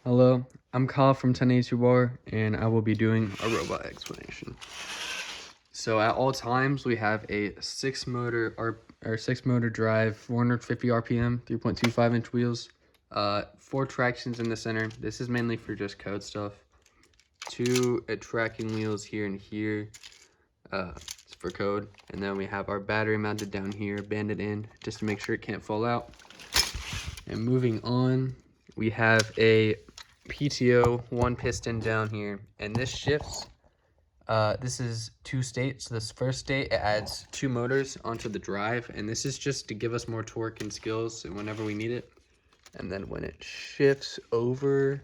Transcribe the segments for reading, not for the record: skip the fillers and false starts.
Hello, I'm Kyle from 1082 Bar, and I will be doing a robot explanation. So at all times, we have a six motor drive, 450 RPM, 3.25-inch wheels, 4 tractions in the center. This is mainly for just code stuff. 2 tracking wheels here and here, for code, and then we have our battery mounted down here, banded in, just to make sure it can't fall out. And moving on, we have a PTO 1 piston down here, and this shifts. This is 2 states. This first state, it adds 2 motors onto the drive, and this is just to give us more torque and skills whenever we need it. And then when it shifts over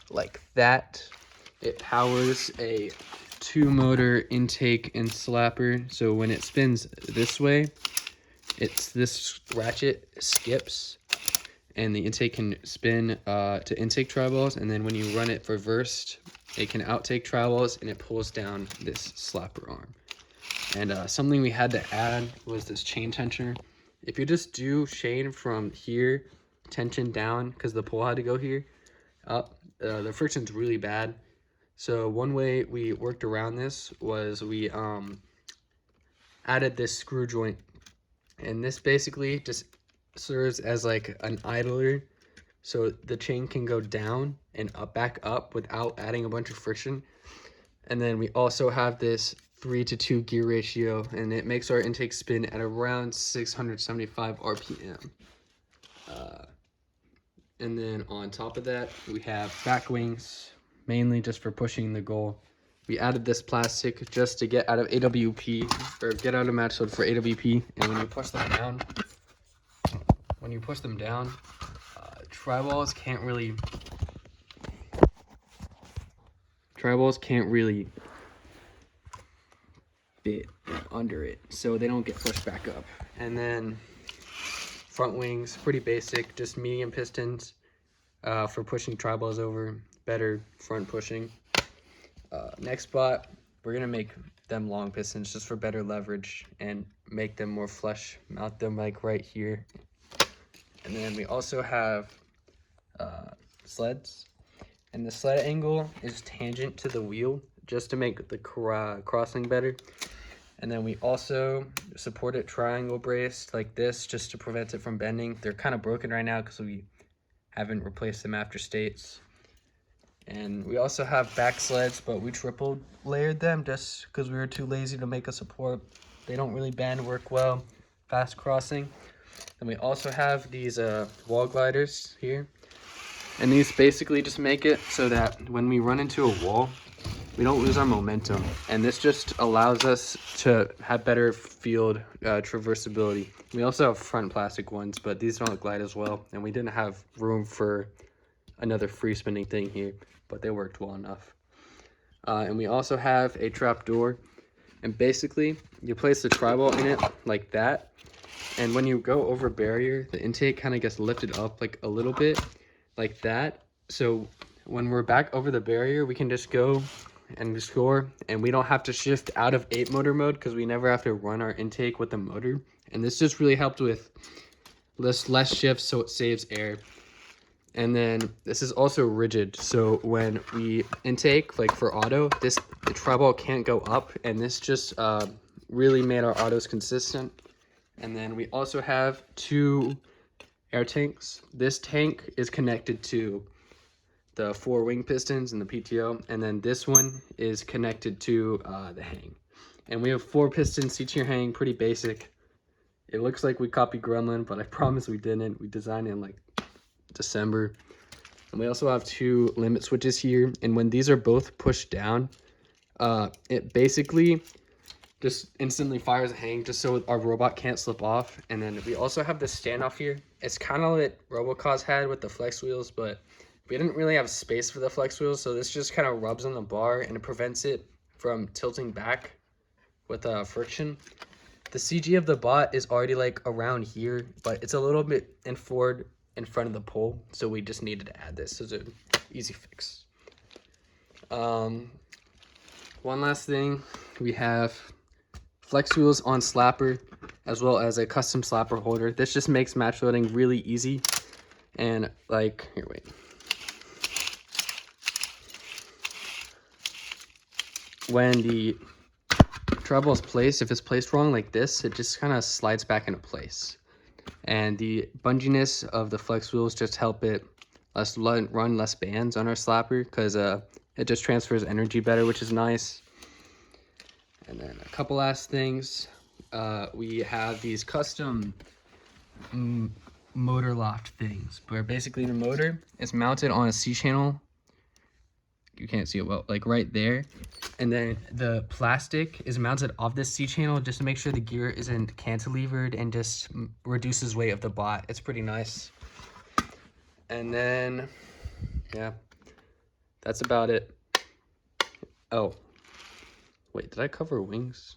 like that, it powers a 2 motor intake and slapper. So when it spins this way, this ratchet skips, and the intake can spin to intake tri-balls, and then when you run it reversed, it can outtake tri-balls, and it pulls down this slapper arm. And something we had to add was this chain tensioner. If you just do chain from here, tension down, because the pull had to go here, up, the friction's really bad. So one way we worked around this was we added this screw joint, and this basically just serves as like an idler, so the chain can go down and back up without adding a bunch of friction. And then we also have this 3-to-2 gear ratio, and it makes our intake spin at around 675 RPM. And then on top of that, we have back wings, mainly just for pushing the goal. We added this plastic just to get out of AWP, or get out of match load for AWP, and when you push them down, tri-balls can't really fit under it, so they don't get pushed back up. And then front wings, pretty basic, just medium pistons for pushing tri-balls over, better front pushing. Next spot, we're gonna make them long pistons just for better leverage and make them more flush, mount them like right here. And then we also have sleds, and the sled angle is tangent to the wheel just to make the crossing better. And then we also support it triangle braced like this just to prevent it from bending. They're kind of broken right now because we haven't replaced them after states. And we also have back sleds, but we triple layered them just because we were too lazy to make a support. They don't really bend, work well, fast crossing. And we also have these wall gliders here, and these basically just make it so that when we run into a wall, we don't lose our momentum, and this just allows us to have better field traversability. We also have front plastic ones, but these don't glide as well, and we didn't have room for another free spinning thing here, but they worked well enough. And we also have a trap door, and basically you place the tri-ball in it like that, and when you go over barrier, the intake kind of gets lifted up like a little bit like that. So when we're back over the barrier, we can just go and score, and we don't have to shift out of 8 motor mode because we never have to run our intake with the motor. And this just really helped with less shifts, so it saves air. And then this is also rigid, so when we intake, like for auto, the tri-ball can't go up, and this just really made our autos consistent. And then we also have 2 air tanks. This tank is connected to the 4 wing pistons and the PTO, and then this one is connected to the hang. And we have 4 pistons each here hang, pretty basic. It looks like we copied Gremlin, but I promise we didn't. We designed it in like December. And we also have 2 limit switches here, and when these are both pushed down, it basically just instantly fires a hang just so our robot can't slip off. And then we also have this standoff here. It's kind of what Robocause had with the flex wheels, but we didn't really have space for the flex wheels, so this just kind of rubs on the bar and it prevents it from tilting back with friction. The CG of the bot is already like around here, but it's a little bit forward in front of the pole, so we just needed to add this. So it's an easy fix. One last thing, we have flex wheels on slapper, as well as a custom slapper holder. This just makes match loading really easy. And like, here, wait. when the treadle is placed, if it's placed wrong like this, it just kind of slides back into place. And the bunginess of the flex wheels just help it run less bands on our slapper, because it just transfers energy better, which is nice. And then a couple last things. We have these custom motor loft things, where basically the motor is mounted on a C-channel. You can't see it well, like right there. And then the plastic is mounted off this C-channel just to make sure the gear isn't cantilevered and just reduces weight of the bot. It's pretty nice. And then, yeah, that's about it. Oh, wait, did I cover wings?